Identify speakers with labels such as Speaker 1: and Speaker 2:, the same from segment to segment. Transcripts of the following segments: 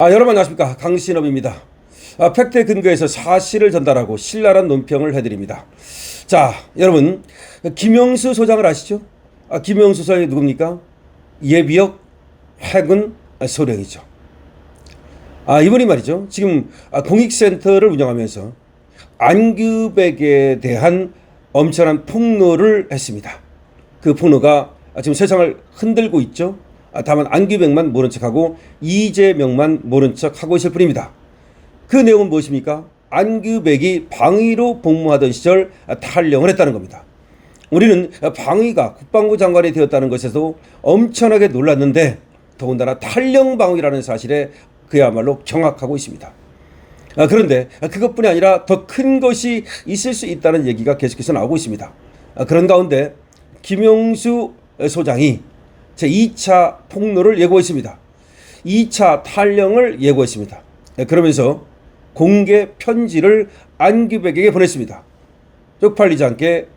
Speaker 1: 여러분 안녕하십니까, 강신업입니다. 팩트에 근거해서 사실을 전달하고 신랄한 논평을 해드립니다. 자, 여러분, 김영수 소장을 아시죠? 김영수 소장이 누굽니까? 예비역 해군 소령이죠. 이분이 말이죠, 지금 공익센터를 운영하면서 안규백에 대한 엄청난 폭로를 했습니다. 그 폭로가 지금 세상을 흔들고 있죠. 다만 안규백만 모른 척하고 이재명만 모른 척하고 있을 뿐입니다. 그 내용은 무엇입니까? 안규백이 방위로 복무하던 시절 탈영을 했다는 겁니다. 우리는 방위가 국방부 장관이 되었다는 것에도 엄청나게 놀랐는데, 더군다나 탈영 방위라는 사실에 그야말로 경악하고 있습니다. 그런데 그것뿐이 아니라 더 큰 것이 있을 수 있다는 얘기가 계속해서 나오고 있습니다. 그런 가운데 김영수 소장이 제2차 폭로를 예고했습니다. 2차 탈영을 예고했습니다. 그러면서 공개 편지를 안규백에게 보냈습니다. 쪽팔리지 않게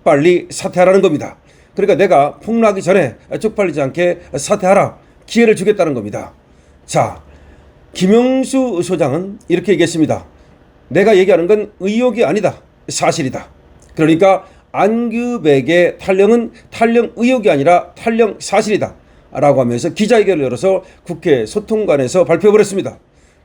Speaker 1: 빨리 사퇴하라는 겁니다. 그러니까 내가 폭로하기 전에 쪽팔리지 않게 사퇴하라, 기회를 주겠다는 겁니다. 자, 김영수 소장은 이렇게 얘기했습니다. 내가 얘기하는 건 의혹이 아니다, 사실이다. 그러니까 안규백의 탈영은 탈영 의혹이 아니라 탈영 사실이다 라고 하면서 기자회견을 열어서 국회 소통관에서 발표해버렸습니다.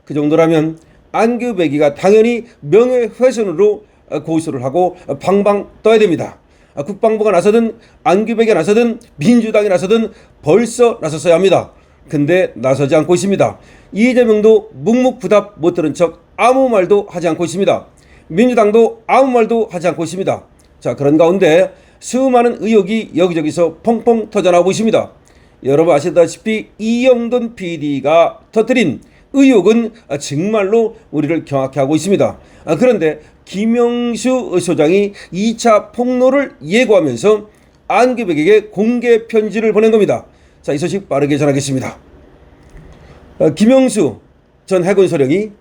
Speaker 1: 그 정도라면 안규백이가 당연히 명예훼손으로 고소를 하고 방방 떠야 됩니다. 국방부가 나서든 안규백이 나서든 민주당이 나서든 벌써 나섰어야 합니다. 근데 나서지 않고 있습니다. 이재명도 묵묵부답 못 들은 척 아무 말도 하지 않고 있습니다. 민주당도 아무 말도 하지 않고 있습니다. 자, 그런 가운데 수많은 의혹이 여기저기서 펑펑 터져나오고 있습니다. 여러분 아시다시피 이영돈 PD가 터뜨린 의혹은 정말로 우리를 경악해 하고 있습니다. 그런데 김영수 소장이 2차 폭로를 예고하면서 안규백에게 공개 편지를 보낸 겁니다. 자, 이 소식 빠르게 전하겠습니다. 김영수 전 해군 소령이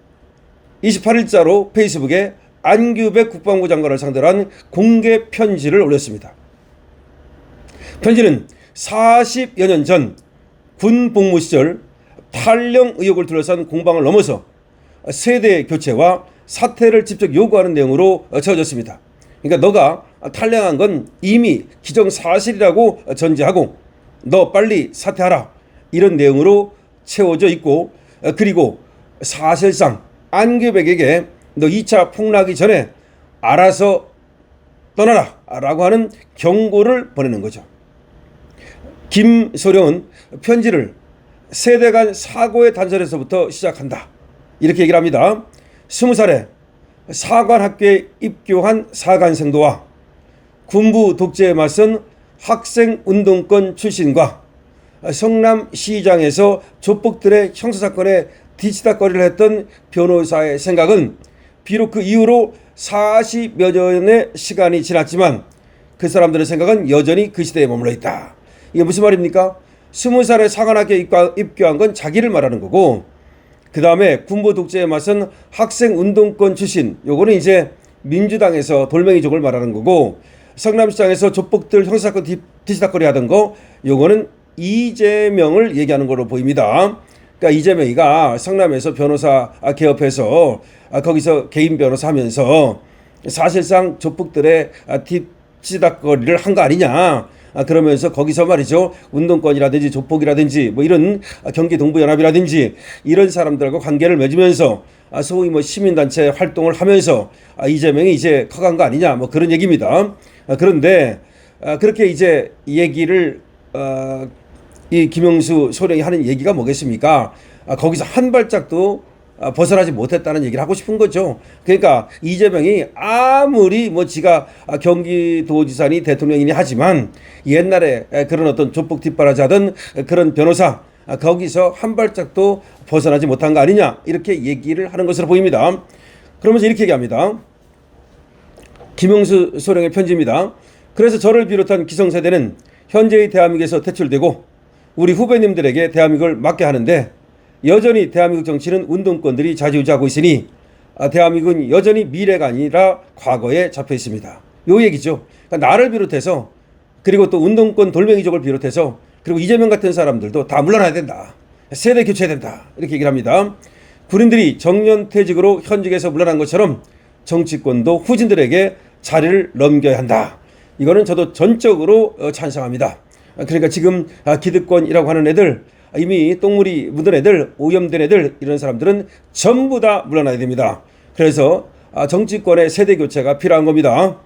Speaker 1: 28일자로 페이스북에 안규백 국방부 장관을 상대로 한 공개 편지를 올렸습니다. 편지는 40여 년 전 군 복무 시절 탈영 의혹을 둘러싼 공방을 넘어서 세대 교체와 사퇴를 직접 요구하는 내용으로 채워졌습니다. 그러니까 너가 탈영한 건 이미 기정사실이라고 전제하고 너 빨리 사퇴하라, 이런 내용으로 채워져 있고, 그리고 사실상 안규백에게 너 2차 폭로하기 전에 알아서 떠나라 라고 하는 경고를 보내는 거죠. 김 소령은 편지를 세대 간 사고의 단절에서부터 시작한다, 이렇게 얘기를 합니다. 20살에 사관학교에 입교한 사관생도와 군부 독재에 맞선 학생운동권 출신과 성남시장에서 조폭들의 형사사건에 뒤치다거리를 했던 변호사의 생각은 비록 그 이후로 40여 년의 시간이 지났지만 그 사람들의 생각은 여전히 그 시대에 머물러 있다. 이게 무슨 말입니까? 20살에 사관학교에 입교한 건 자기를 말하는 거고, 그 다음에 군부 독재에 맞선 학생운동권 출신, 요거는 이제 민주당에서 돌멩이족을 말하는 거고, 성남시장에서 조폭들 형사사건 뒤치다거리 하던 거, 요거는 이재명을 얘기하는 걸로 보입니다. 그러니까 이재명이가 성남에서 변호사 개업해서 거기서 개인 변호사 하면서 사실상 조폭들의 뒤치다거리를 한 거 아니냐, 그러면서 거기서 말이죠, 운동권이라든지 조폭이라든지 뭐 이런 경기동부연합이라든지 이런 사람들하고 관계를 맺으면서 소위 뭐 시민단체 활동을 하면서 이재명이 이제 커간 거 아니냐, 뭐 그런 얘기입니다. 그런데 그렇게 이제 얘기를 이 김영수 소령이 하는 얘기가 뭐겠습니까? 거기서 한 발짝도 벗어나지 못했다는 얘기를 하고 싶은 거죠. 그러니까 이재명이 아무리 뭐 지가 경기도지사니 대통령이니 하지만 옛날에 그런 어떤 조폭 뒷바라지 하던 그런 변호사, 거기서 한 발짝도 벗어나지 못한 거 아니냐, 이렇게 얘기를 하는 것으로 보입니다. 그러면서 이렇게 얘기합니다. 김영수 소령의 편지입니다. 그래서 저를 비롯한 기성세대는 현재의 대한민국에서 퇴출되고 우리 후배님들에게 대한민국을 맡게 하는데, 여전히 대한민국 정치는 운동권들이 좌지우지하고 있으니 대한민국은 여전히 미래가 아니라 과거에 잡혀 있습니다. 요 얘기죠. 그러니까 나를 비롯해서, 그리고 또 운동권 돌멩이족을 비롯해서, 그리고 이재명 같은 사람들도 다 물러나야 된다. 세대 교체해야 된다. 이렇게 얘기를 합니다. 군인들이 정년퇴직으로 현직에서 물러난 것처럼 정치권도 후진들에게 자리를 넘겨야 한다. 이거는 저도 전적으로 찬성합니다. 그러니까 지금 기득권이라고 하는 애들, 이미 똥물이 묻은 애들, 오염된 애들, 이런 사람들은 전부 다 물러나야 됩니다. 그래서 정치권의 세대 교체가 필요한 겁니다.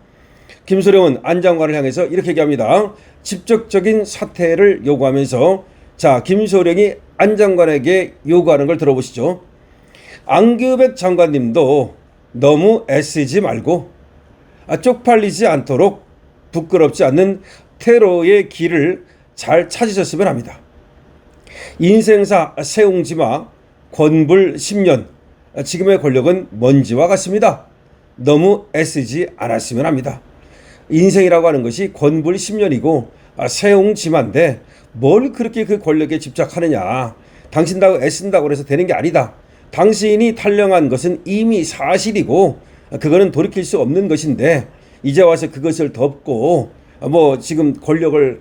Speaker 1: 김소령은 안 장관을 향해서 이렇게 얘기합니다. 직접적인 사퇴를 요구하면서, 자, 김소령이 안 장관에게 요구하는 걸 들어보시죠. 안규백 장관님도 너무 애쓰지 말고 쪽팔리지 않도록 부끄럽지 않는 퇴로의 길을 잘 찾으셨으면 합니다. 인생사 세옹지마 권불 10년, 지금의 권력은 먼지와 같습니다. 너무 애쓰지 않았으면 합니다. 인생이라고 하는 것이 권불 10년이고 세옹지마인데 뭘 그렇게 그 권력에 집착하느냐. 당신다고 애쓴다고 해서 되는 게 아니다. 당신이 탈령한 것은 이미 사실이고 그거는 돌이킬 수 없는 것인데 이제 와서 그것을 덮고 지금 권력을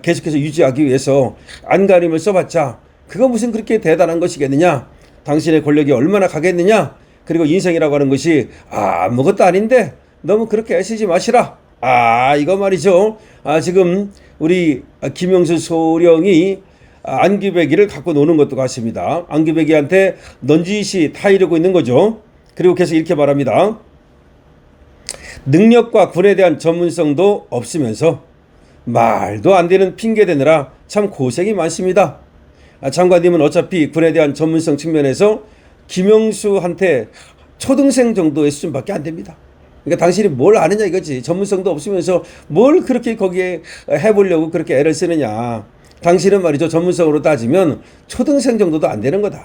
Speaker 1: 계속해서 유지하기 위해서 안간힘을 써봤자 그거 무슨 그렇게 대단한 것이겠느냐. 당신의 권력이 얼마나 가겠느냐. 그리고 인생이라고 하는 것이 아무것도 아닌데 너무 그렇게 애쓰지 마시라. 이거 말이죠. 지금 우리 김영수 소령이 안규백이를 갖고 노는 것도 같습니다. 안규백이한테 넌지시 타이르고 있는 거죠. 그리고 계속 이렇게 말합니다. 능력과 군에 대한 전문성도 없으면서 말도 안 되는 핑계 대느라 참 고생이 많습니다. 장관님은 어차피 군에 대한 전문성 측면에서 김영수한테 초등생 정도의 수준밖에 안 됩니다. 그러니까 당신이 뭘 아느냐 이거지. 전문성도 없으면서 뭘 그렇게 거기에 해보려고 그렇게 애를 쓰느냐. 당신은 말이죠. 전문성으로 따지면 초등생 정도도 안 되는 거다.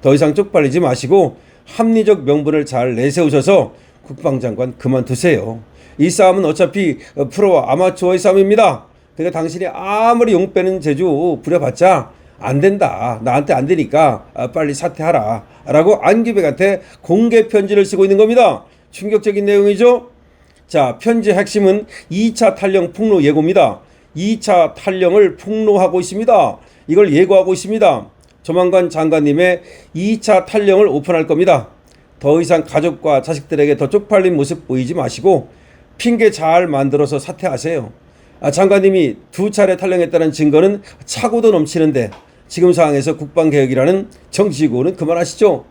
Speaker 1: 더 이상 쪽팔리지 마시고 합리적 명분을 잘 내세우셔서 국방장관 그만두세요. 이 싸움은 어차피 프로와 아마추어의 싸움입니다. 그러니까 당신이 아무리 용 빼는 재주 부려봤자 안 된다. 나한테 안 되니까 빨리 사퇴하라. 라고 안규백한테 공개 편지를 쓰고 있는 겁니다. 충격적인 내용이죠. 자, 편지의 핵심은 2차 탈령 폭로 예고입니다. 2차 탈령을 폭로하고 있습니다. 이걸 예고하고 있습니다. 조만간 장관님의 2차 탈령을 오픈할 겁니다. 더 이상 가족과 자식들에게 더 쪽팔린 모습 보이지 마시고 핑계 잘 만들어서 사퇴하세요. 장관님이 2차례 탈령했다는 증거는 차고도 넘치는데 지금 상황에서 국방개혁이라는 정치고는 그만하시죠.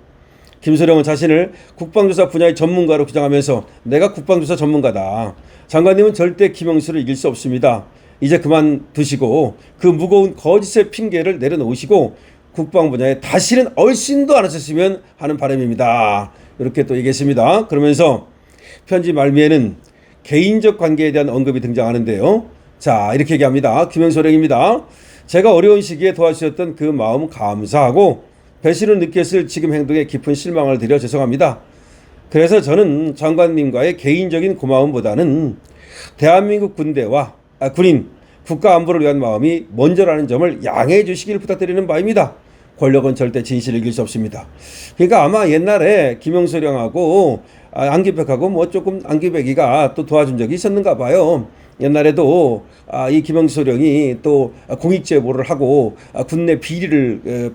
Speaker 1: 김소령은 자신을 국방조사 분야의 전문가로 규정하면서 내가 국방조사 전문가다. 장관님은 절대 김영수를 이길 수 없습니다. 이제 그만두시고 그 무거운 거짓의 핑계를 내려놓으시고 국방 분야에 다시는 얼씬도 안 하셨으면 하는 바람입니다. 이렇게 또 얘기했습니다. 그러면서 편지 말미에는 개인적 관계에 대한 언급이 등장하는데요. 자, 이렇게 얘기합니다. 김영소령입니다. 제가 어려운 시기에 도와주셨던 그 마음 감사하고 배신을 느꼈을 지금 행동에 깊은 실망을 드려 죄송합니다. 그래서 저는 장관님과의 개인적인 고마움보다는 대한민국 군대와 군인, 국가 안보를 위한 마음이 먼저라는 점을 양해해 주시길 부탁드리는 바입니다. 권력은 절대 진실을 이길 수 없습니다. 그러니까 아마 옛날에 김영소령하고 안규백하고 조금 안규백이가 또 도와준 적이 있었는가 봐요. 옛날에도 이 김영소령이 또 공익제보를 하고 군내 비리를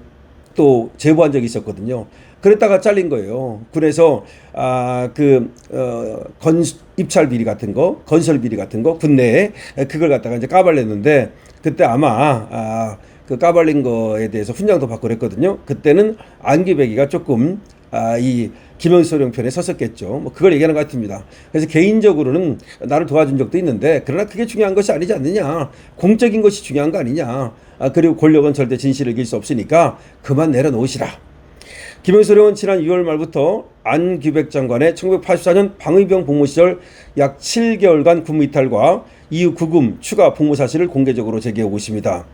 Speaker 1: 또 제보한 적이 있었거든요. 그랬다가 잘린 거예요. 그래서 입찰 비리 같은 거, 건설 비리 같은 거 군내에 그걸 갖다가 이제 까발렸는데 그때 아마 그 까발린 거에 대해서 훈장도 받고 그랬거든요. 그때는 안규백이가 조금 이 김영소령 편에 섰었겠죠. 그걸 얘기하는 것 같습니다. 그래서 개인적으로는 나를 도와준 적도 있는데 그러나 그게 중요한 것이 아니지 않느냐. 공적인 것이 중요한 거 아니냐. 그리고 권력은 절대 진실을 이길 수 없으니까 그만 내려놓으시라. 김영소령은 지난 6월 말부터 안규백 장관의 1984년 방위병 복무 시절 약 7개월간 군무 이탈과 이후 구금 추가 복무 사실을 공개적으로 제기하고 있습니다.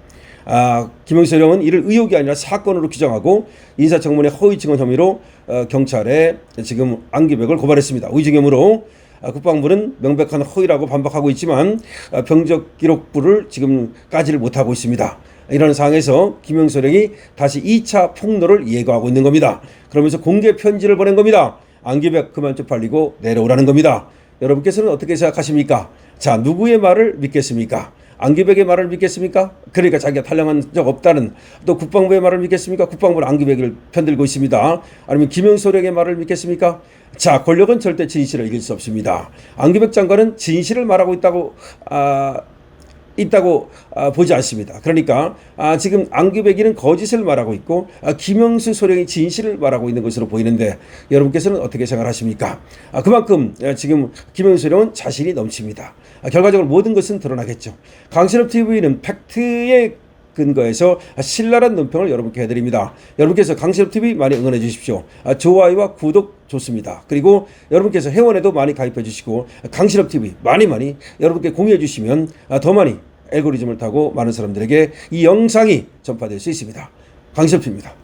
Speaker 1: 김영소령은 이를 의혹이 아니라 사건으로 규정하고 인사청문회 허위 증언 혐의로 경찰에 지금 안규백을 고발했습니다. 의증혐으로 국방부는 명백한 허위라고 반박하고 있지만 병적 기록부를 지금 까지를 못하고 있습니다. 이런 상황에서 김영소령이 다시 2차 폭로를 예고하고 있는 겁니다. 그러면서 공개 편지를 보낸 겁니다. 안규백 그만 쪽팔리고 내려오라는 겁니다. 여러분께서는 어떻게 생각하십니까? 자, 누구의 말을 믿겠습니까? 안규백의 말을 믿겠습니까? 그러니까 자기가 탈영한 적 없다는. 또 국방부의 말을 믿겠습니까? 국방부는 안규백을 편들고 있습니다. 아니면 김영소령의 말을 믿겠습니까? 자, 권력은 절대 진실을 이길 수 없습니다. 안규백 장관은 진실을 말하고 있다고 보지 않습니다. 그러니까 지금 안규백이는 거짓을 말하고 있고 김영수 소령이 진실을 말하고 있는 것으로 보이는데 여러분께서는 어떻게 생각하십니까? 그만큼 지금 김영수 소령은 자신이 넘칩니다. 결과적으로 모든 것은 드러나겠죠. 강신업TV는 팩트에 근거해서 신랄한 논평을 여러분께 해드립니다. 여러분께서 강신업TV 많이 응원해 주십시오. 좋아요와 구독 좋습니다. 그리고 여러분께서 회원에도 많이 가입해 주시고 강신업TV 많이 여러분께 공유해 주시면 더 많이 알고리즘을 타고 많은 사람들에게 이 영상이 전파될 수 있습니다. 강신업TV입니다.